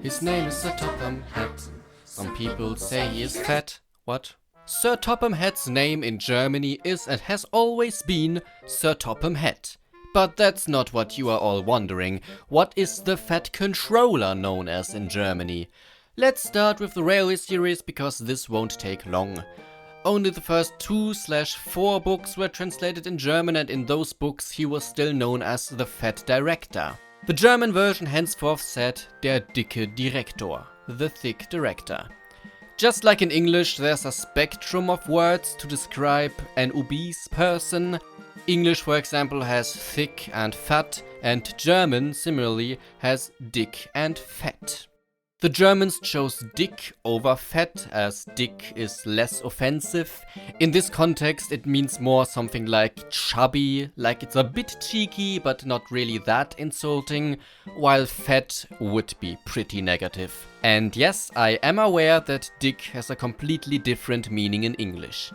His name is Sir Topham Hatt. Some people say he is fat. What? Sir Topham Hatt's name in Germany is and has always been Sir Topham Hatt. But that's not what you are all wondering. What is the Fat Controller known as in Germany? Let's start with the railway series because this won't take long. Only the first 2/4 books were translated in German, and in those books he was still known as the Fat Director. The German version henceforth said der dicke Direktor, the thick director. Just like in English, there's a spectrum of words to describe an obese person. English, for example, has thick and fat, and German, similarly, has dick and fat. The Germans chose dick over fat, as dick is less offensive. In this context, it means more something like chubby, like it's a bit cheeky, but not really that insulting, while fat would be pretty negative. And yes, I am aware that dick has a completely different meaning in English.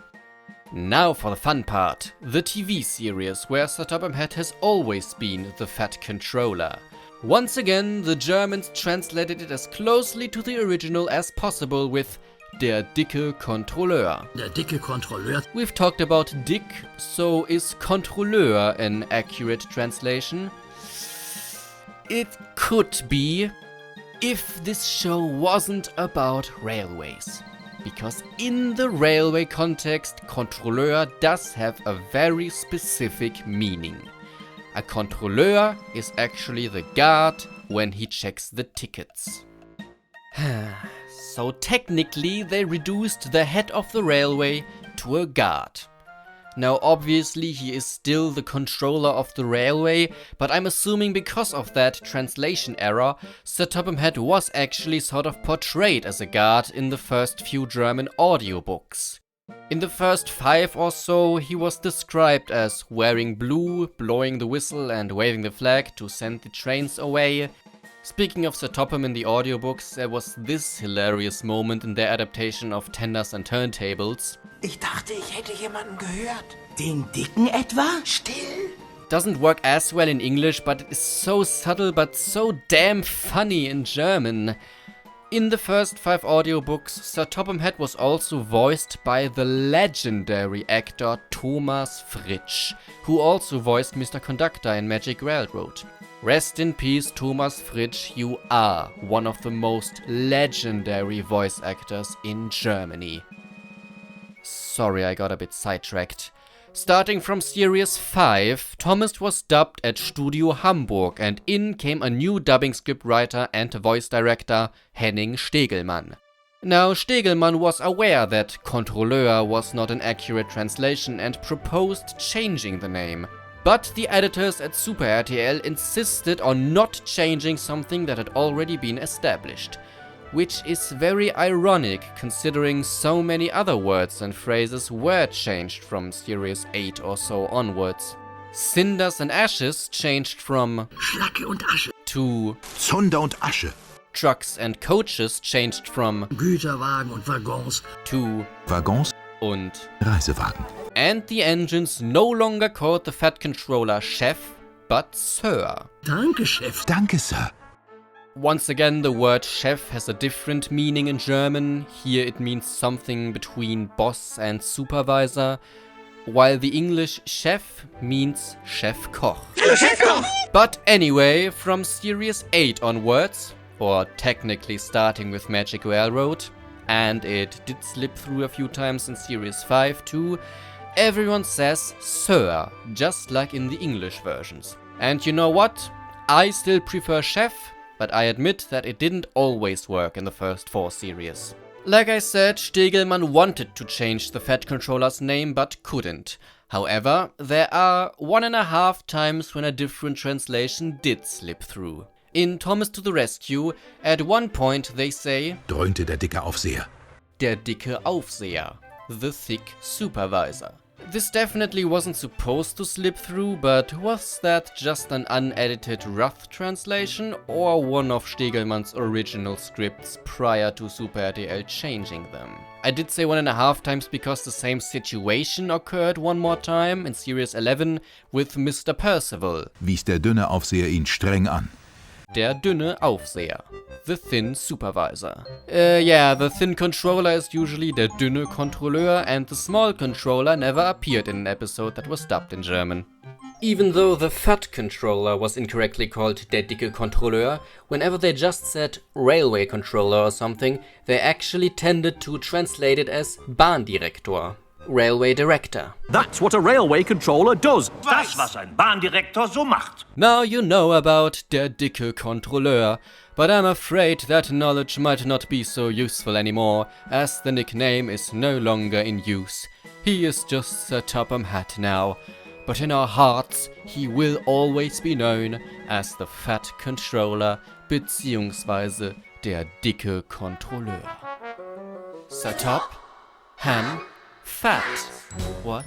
Now for the fun part, the TV series where Sir Topham Hatt has always been the Fat Controller. Once again, the Germans translated it as closely to the original as possible with der dicke Kontrolleur. Der dicke Kontrolleur. We've talked about dick, so is Kontrolleur an accurate translation? It could be, if this show wasn't about railways. Because in the railway context, Kontrolleur does have a very specific meaning. A controleur is actually the guard when he checks the tickets. So technically they reduced the head of the railway to a guard. Now obviously he is still the controller of the railway, but I'm assuming because of that translation error, Sir Topham Hatt was actually sort of portrayed as a guard in the first few German audiobooks. In the first 5 or so, he was described as wearing blue, blowing the whistle and waving the flag to send the trains away. Speaking of Sir Topham in the audiobooks, there was this hilarious moment in their adaptation of Tenders and Turntables. Ich dachte, ich hätte jemanden gehört. Den Dicken etwa? Still? Doesn't work as well in English, but it is so subtle but so damn funny in German. In the first 5 audiobooks, Sir Topham Hatt was also voiced by the legendary actor Thomas Fritsch, who also voiced Mr. Conductor in Magic Railroad. Rest in peace, Thomas Fritsch, you are one of the most legendary voice actors in Germany. Sorry, I got a bit sidetracked. Starting from Series 5, Thomas was dubbed at Studio Hamburg, and in came a new dubbing scriptwriter and voice director, Henning Stegelmann. Now, Stegelmann was aware that Kontrolleur was not an accurate translation and proposed changing the name. But the editors at Super RTL insisted on not changing something that had already been established. Which is very ironic considering so many other words and phrases were changed from Series 8 or so onwards. Cinders and Ashes changed from Schlacke und Asche. to Zunder und Asche. Trucks and Coaches changed from Güterwagen und Waggons. to Waggons, und Reisewagen. and the engines no longer called the Fat Controller Chef, but Sir. Danke, Chef. Danke, Sir. Once again, the word chef has a different meaning in German. Here it means something between boss and supervisor, while the English chef means chef Koch. But anyway, from Series 8 onwards, or technically starting with Magic Railroad, and it did slip through a few times in Series 5 too, everyone says Sir, just like in the English versions. And you know what? I still prefer chef, but I admit that it didn't always work in the first 4 series. Like I said, Stegelmann wanted to change the Fat Controller's name but couldn't. However, there are 1.5 times when a different translation did slip through. In Thomas to the Rescue, at one point they say Dröhnte der dicke Aufseher. der dicke Aufseher, the thick supervisor. This definitely wasn't supposed to slip through, but was that just an unedited rough translation or one of Stegelmann's original scripts prior to Super RTL changing them? I did say 1.5 times because the same situation occurred one more time in Series 11 with Mr. Percival. Wies der dünne Aufseher ihn streng an. der dünne Aufseher. The thin supervisor. Yeah, the thin controller is usually der dünne Kontrolleur, and the small controller never appeared in an episode that was dubbed in German. Even though the fat controller was incorrectly called der dicke Kontrolleur, whenever they just said railway controller or something, they actually tended to translate it as Bahndirektor, railway director. That's what a railway controller does. Das, was ein Bahndirektor so macht. Now you know about der dicke Kontrolleur, but I'm afraid that knowledge might not be so useful anymore, as the nickname is no longer in use. He is just Sir Topham Hatt now. But in our hearts, he will always be known as the Fat Controller beziehungsweise der dicke Kontrolleur. Sir Top, Ham, Fat. What?